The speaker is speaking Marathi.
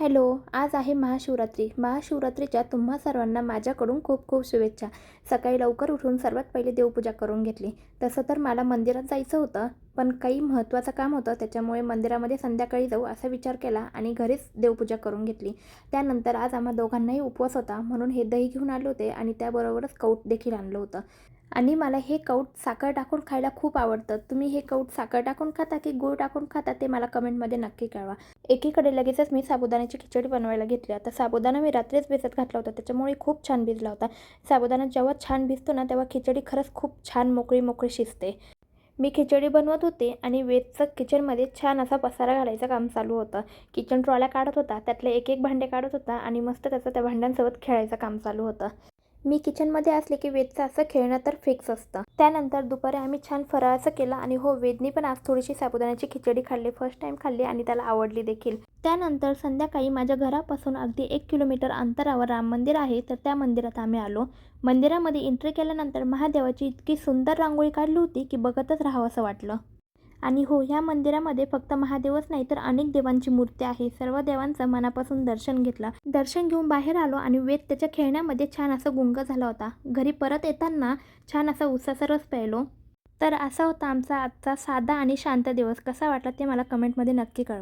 हॅलो. आज आहे महाशिवरात्री. महाशिवरात्रीच्या तुम्हा सर्वांना माझ्याकडून खूप खूप शुभेच्छा. सकाळी लवकर उठून सर्वात पहिले देवपूजा करून घेतली. तसं तर मला मंदिरात जायचं होतं, पण काही महत्त्वाचं काम होतं, त्याच्यामुळे मंदिरामध्ये संध्याकाळी जाऊ असा विचार केला आणि घरीच देवपूजा करून घेतली. त्यानंतर आज आम्हा दोघांनाही उपवास होता, म्हणून हे दही घेऊन आले होते आणि त्याबरोबरच कौट देखील आणलं होतं. आणि मला हे कौट साखर टाकून खायला खूप आवडतं. तुम्ही हे कौट साखर टाकून खाता की गूळ टाकून खाता ते मला कमेंटमध्ये नक्की कळवा. एकीकडे लगेचच मी साबुदाण्याची खिचडी बनवायला घेतली. आता साबुदाणा मी रात्रीच भिजत घातला होता, त्याच्यामुळे खूप छान भिजला होता. साबुदाणा जेव्हा छान भिजतो ना, तेव्हा खिचडी खरंच खूप छान मोकळी मोकळी शिजते. मी खिचडी बनवत होते आणि वेदचं किचनमध्ये छान असा पसारा घालायचं काम चालू होतं. किचन ट्रॉल्या काढत होता, त्यातले एक एक भांडे काढत होता आणि मस्त त्याचं त्या भांड्यांसोबत खेळायचं काम चालू होतं. मी किचनमध्ये असले की वेदचं असं खेळणं तर फिक्स असतं. त्यानंतर दुपारी आम्ही छान फराळाचं केलं आणि हो, वेदनी पण आज थोडीशी साबुदाण्याची खिचडी खाल्ली. फर्स्ट टाईम खाल्ली आणि त्याला आवडली देखील. त्यानंतर संध्याकाळी माझ्या घरापासून अगदी 1 किलोमीटर अंतरावर राम मंदिर आहे, तर त्या मंदिरात आम्ही आलो. मंदिरामध्ये एंट्री केल्यानंतर महादेवाची इतकी सुंदर रांगोळी काढली होती की बघतच राहावंसं वाटलं. आणि हो, ह्या मंदिरामध्ये फक्त महादेवच नाही तर अनेक देवांची मूर्ती आहे. सर्व देवांचं मनापासून दर्शन घेतलं. दर्शन घेऊन बाहेर आलो आणि वेद त्याच्या खेळण्यामध्ये छान असं गुंग झाला होता. घरी परत येताना छान असा उसाचा रस प्यायलो. तर असा होता आमचा आजचा साधा आणि शांत दिवस. कसा वाटला ते मला कमेंटमध्ये नक्की कळवा.